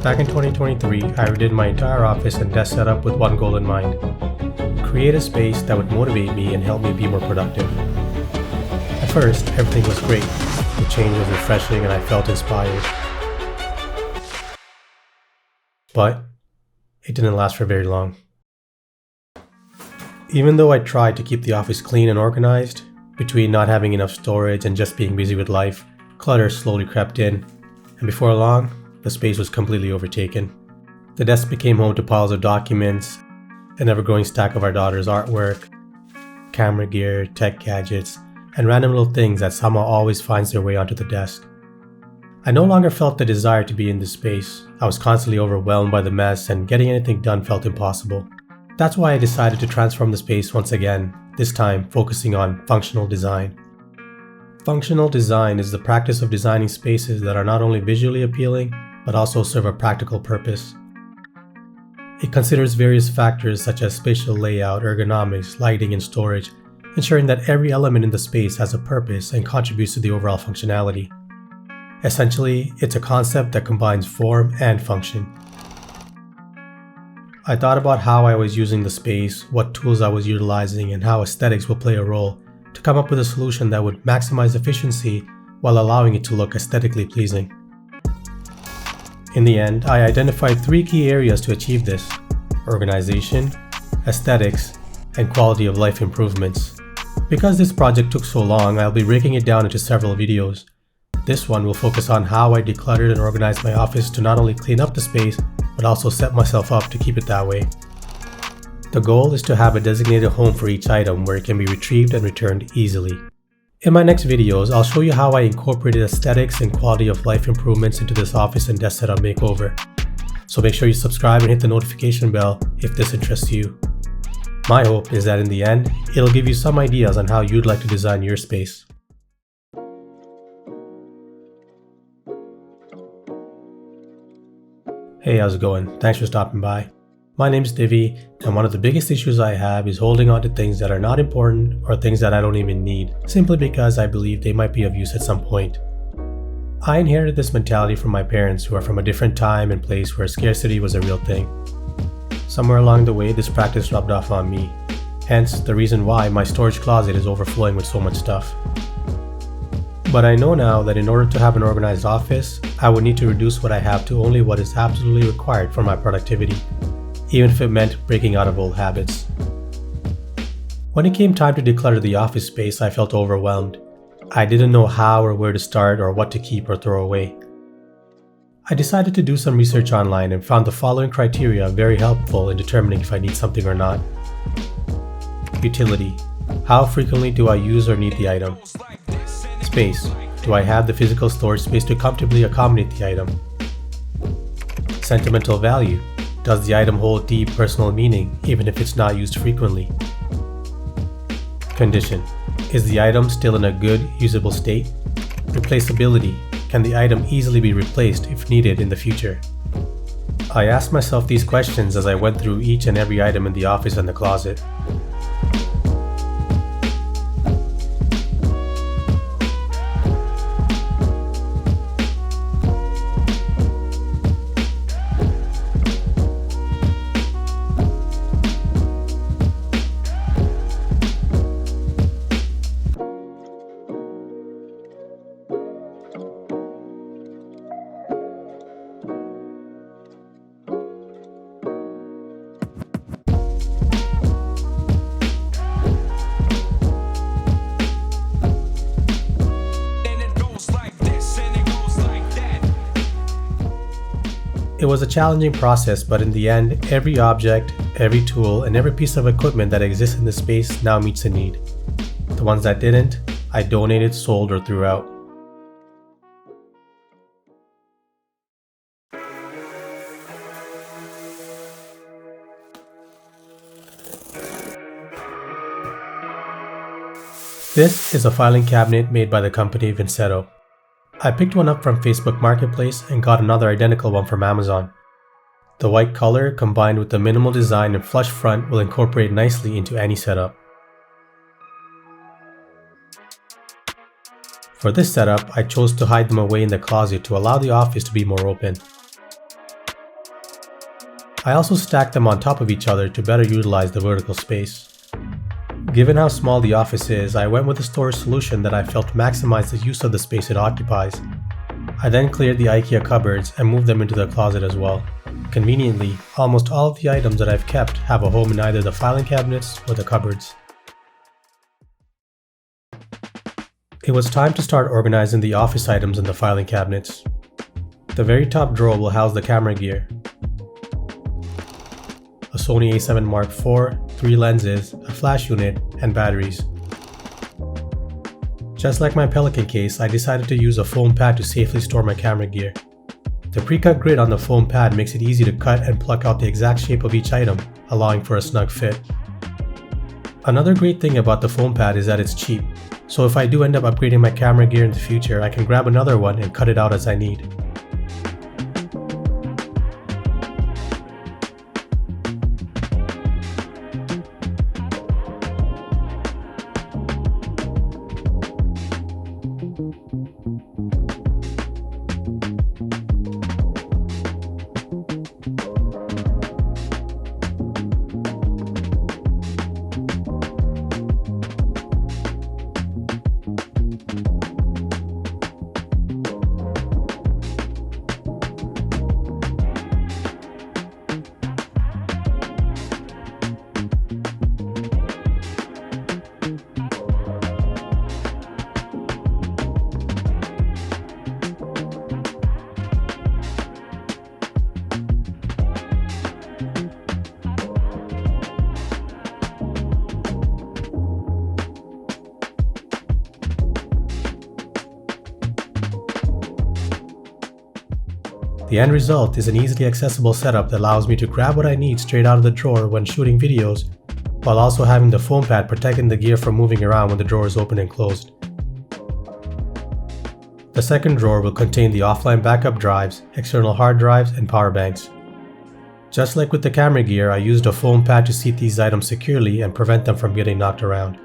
Back in 2023, I redid my entire office and desk setup with one goal in mind: create a space that would motivate me and help me be more productive. At first, everything was great. The change was refreshing and I felt inspired. But it didn't last for very long. Even though I tried to keep the office clean and organized, between not having enough storage and just being busy with life, clutter slowly crept in, and before long, the space was completely overtaken. The desk became home to piles of documents, an ever-growing stack of our daughter's artwork, camera gear, tech gadgets, and random little things that somehow always finds their way onto the desk. I no longer felt the desire to be in this space. I was constantly overwhelmed by the mess, and getting anything done felt impossible. That's why I decided to transform the space once again, this time focusing on functional design. Functional design is the practice of designing spaces that are not only visually appealing, but also serve a practical purpose. It considers various factors such as spatial layout, ergonomics, lighting, and storage, ensuring that every element in the space has a purpose and contributes to the overall functionality. Essentially, it's a concept that combines form and function. I thought about how I was using the space, what tools I was utilizing, and how aesthetics will play a role to come up with a solution that would maximize efficiency while allowing it to look aesthetically pleasing. In the end, I identified 3 key areas to achieve this: organization, aesthetics, and quality of life improvements. Because this project took so long, I'll be breaking it down into several videos. This one will focus on how I decluttered and organized my office to not only clean up the space, but also set myself up to keep it that way. The goal is to have a designated home for each item where it can be retrieved and returned easily. In my next videos, I'll show you how I incorporated aesthetics and quality of life improvements into this office and desk setup makeover. So make sure you subscribe and hit the notification bell if this interests you. My hope is that in the end, it'll give you some ideas on how you'd like to design your space. Hey, how's it going? Thanks for stopping by. My name's Divi, and one of the biggest issues I have is holding on to things that are not important or things that I don't even need, simply because I believe they might be of use at some point. I inherited this mentality from my parents, who are from a different time and place where scarcity was a real thing. Somewhere along the way, this practice rubbed off on me, hence the reason why my storage closet is overflowing with so much stuff. But I know now that in order to have an organized office, I would need to reduce what I have to only what is absolutely required for my productivity, even if it meant breaking out of old habits. When it came time to declutter the office space, I felt overwhelmed. I didn't know how or where to start or what to keep or throw away. I decided to do some research online and found the following criteria very helpful in determining if I need something or not. Utility. How frequently do I use or need the item? Space. Do I have the physical storage space to comfortably accommodate the item? Sentimental value. Does the item hold deep personal meaning even if it's not used frequently? Condition. Is the item still in a good, usable state? Replaceability. Can the item easily be replaced if needed in the future? I asked myself these questions as I went through each and every item in the office and the closet. It was a challenging process, but in the end, every object, every tool, and every piece of equipment that exists in this space now meets a need. The ones that didn't, I donated, sold, or threw out. This is a filing cabinet made by the company Vincetto. I picked one up from Facebook Marketplace and got another identical one from Amazon. The white color combined with the minimal design and flush front will incorporate nicely into any setup. For this setup, I chose to hide them away in the closet to allow the office to be more open. I also stacked them on top of each other to better utilize the vertical space. Given how small the office is, I went with a storage solution that I felt maximized the use of the space it occupies. I then cleared the IKEA cupboards and moved them into the closet as well. Conveniently, almost all of the items that I've kept have a home in either the filing cabinets or the cupboards. It was time to start organizing the office items in the filing cabinets. The very top drawer will house the camera gear. A Sony a7 Mark IV, 3 lenses, a flash unit, and batteries. Just like my Pelican case, I decided to use a foam pad to safely store my camera gear. The pre-cut grid on the foam pad makes it easy to cut and pluck out the exact shape of each item, allowing for a snug fit. Another great thing about the foam pad is that it's cheap, so if I do end up upgrading my camera gear in the future, I can grab another one and cut it out as I need. The end result is an easily accessible setup that allows me to grab what I need straight out of the drawer when shooting videos, while also having the foam pad protecting the gear from moving around when the drawer is open and closed. The second drawer will contain the offline backup drives, external hard drives, and power banks. Just like with the camera gear, I used a foam pad to seat these items securely and prevent them from getting knocked around.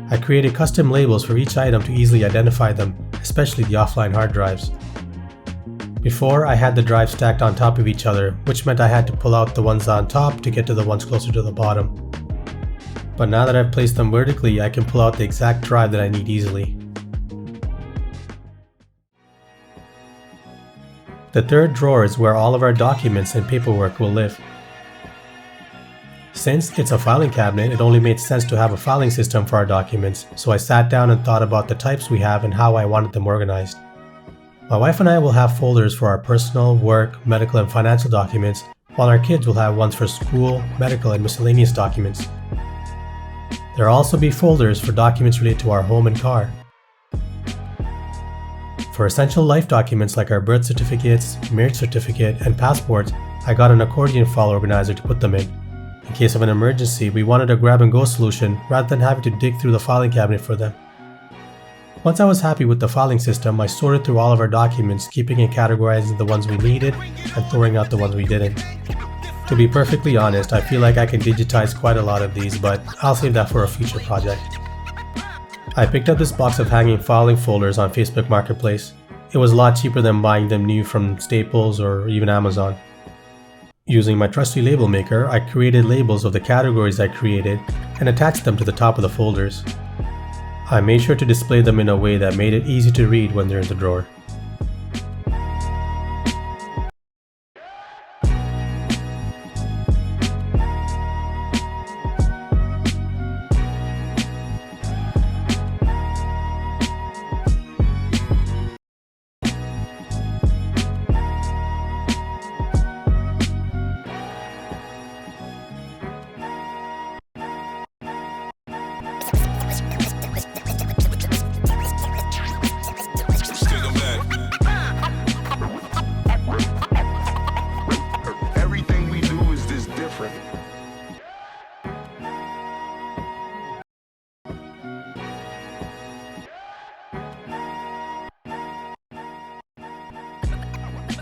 I created custom labels for each item to easily identify them, especially the offline hard drives. Before, I had the drives stacked on top of each other, which meant I had to pull out the ones on top to get to the ones closer to the bottom. But now that I've placed them vertically, I can pull out the exact drive that I need easily. The third drawer is where all of our documents and paperwork will live. Since it's a filing cabinet, it only made sense to have a filing system for our documents, so I sat down and thought about the types we have and how I wanted them organized. My wife and I will have folders for our personal, work, medical, and financial documents, while our kids will have ones for school, medical, and miscellaneous documents. There will also be folders for documents related to our home and car. For essential life documents like our birth certificates, marriage certificate, and passports, I got an accordion file organizer to put them in. In case of an emergency, we wanted a grab-and-go solution rather than having to dig through the filing cabinet for them. Once I was happy with the filing system, I sorted through all of our documents, keeping and categorizing the ones we needed and throwing out the ones we didn't. To be perfectly honest, I feel like I can digitize quite a lot of these, but I'll save that for a future project. I picked up this box of hanging filing folders on Facebook Marketplace. It was a lot cheaper than buying them new from Staples or even Amazon. Using my trusty label maker, I created labels of the categories I created and attached them to the top of the folders. I made sure to display them in a way that made it easy to read when they're in the drawer.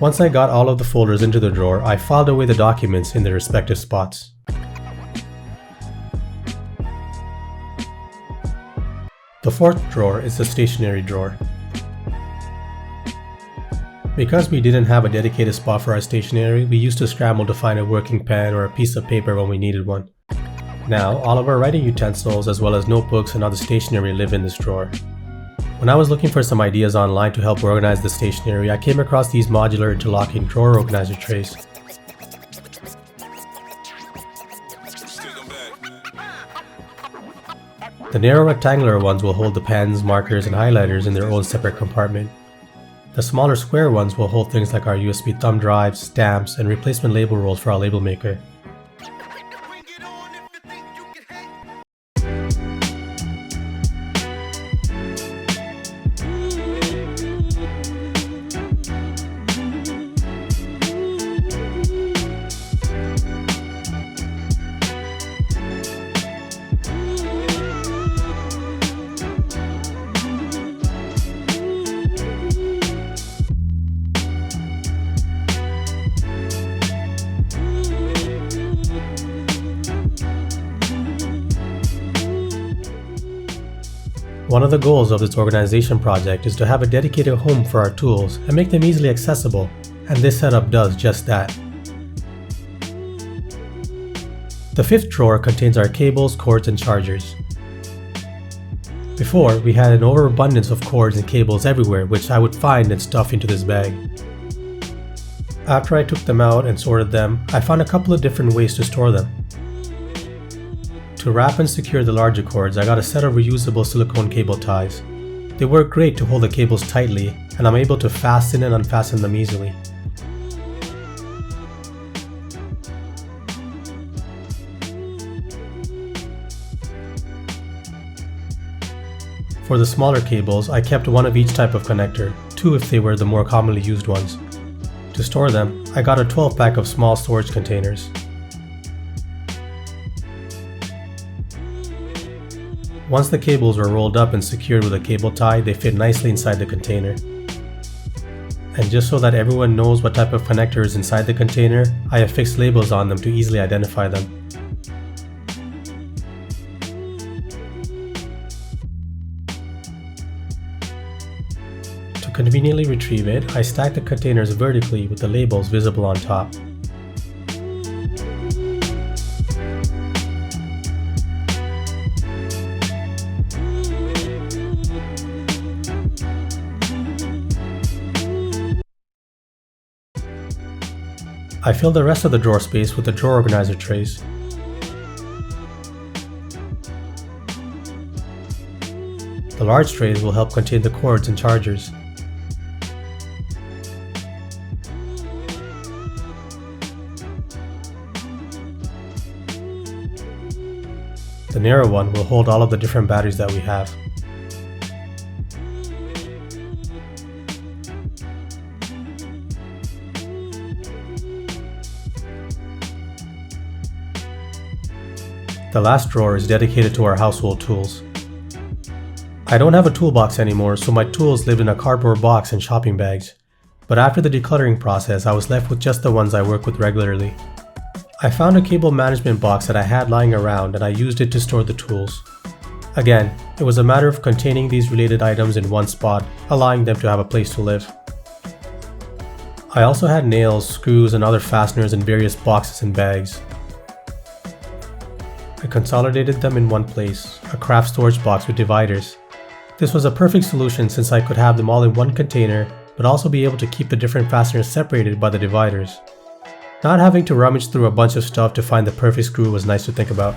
Once I got all of the folders into the drawer, I filed away the documents in their respective spots. The fourth drawer is the stationery drawer. Because we didn't have a dedicated spot for our stationery, we used to scramble to find a working pen or a piece of paper when we needed one. Now, all of our writing utensils as well as notebooks and other stationery live in this drawer. When I was looking for some ideas online to help organize the stationery, I came across these modular interlocking drawer organizer trays. The narrow rectangular ones will hold the pens, markers, and highlighters in their own separate compartment. The smaller square ones will hold things like our USB thumb drives, stamps, and replacement label rolls for our label maker. One of the goals of this organization project is to have a dedicated home for our tools and make them easily accessible, and this setup does just that. The fifth drawer contains our cables, cords, and chargers. Before, we had an overabundance of cords and cables everywhere, which I would find and stuff into this bag. After I took them out and sorted them, I found a couple of different ways to store them. To wrap and secure the larger cords, I got a set of reusable silicone cable ties. They work great to hold the cables tightly, and I'm able to fasten and unfasten them easily. For the smaller cables, I kept one of each type of connector, 2 if they were the more commonly used ones. To store them, I got a 12-pack of small storage containers. Once the cables were rolled up and secured with a cable tie, they fit nicely inside the container. And just so that everyone knows what type of connector is inside the container, I have fixed labels on them to easily identify them. To conveniently retrieve it, I stack the containers vertically with the labels visible on top. I filled the rest of the drawer space with the drawer organizer trays. The large trays will help contain the cords and chargers. The narrow one will hold all of the different batteries that we have. The last drawer is dedicated to our household tools. I don't have a toolbox anymore, so my tools lived in a cardboard box and shopping bags. But after the decluttering process, I was left with just the ones I work with regularly. I found a cable management box that I had lying around and I used it to store the tools. Again, it was a matter of containing these related items in one spot, allowing them to have a place to live. I also had nails, screws, and other fasteners in various boxes and bags. I consolidated them in one place, a craft storage box with dividers. This was a perfect solution since I could have them all in one container, but also be able to keep the different fasteners separated by the dividers. Not having to rummage through a bunch of stuff to find the perfect screw was nice to think about.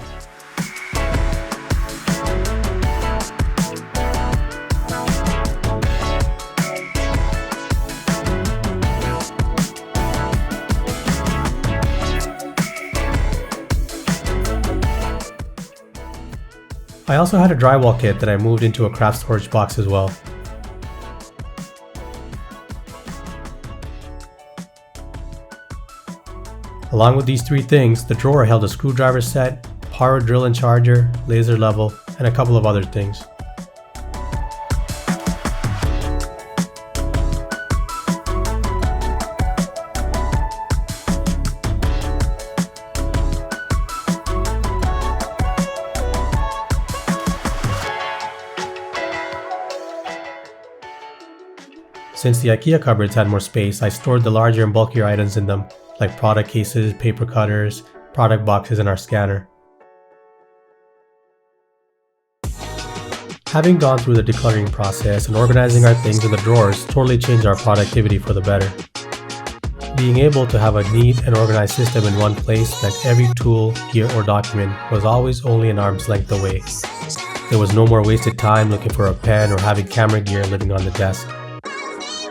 I also had a drywall kit that I moved into a craft storage box as well. Along with these three things, the drawer held a screwdriver set, power drill and charger, laser level, and a couple of other things. Since the IKEA cupboards had more space, I stored the larger and bulkier items in them, like product cases, paper cutters, product boxes, and our scanner. Having gone through the decluttering process and organizing our things in the drawers totally changed our productivity for the better. Being able to have a neat and organized system in one place meant every tool, gear, or document was always only an arm's length away. There was no more wasted time looking for a pen or having camera gear living on the desk.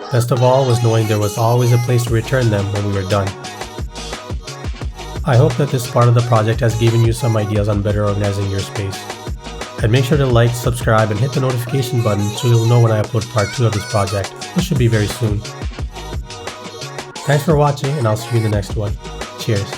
Best of all was knowing there was always a place to return them when we were done. I hope that this part of the project has given you some ideas on better organizing your space. And make sure to like, subscribe, and hit the notification button so you'll know when I upload part 2 of this project, which should be very soon. Thanks for watching, and I'll see you in the next one. Cheers.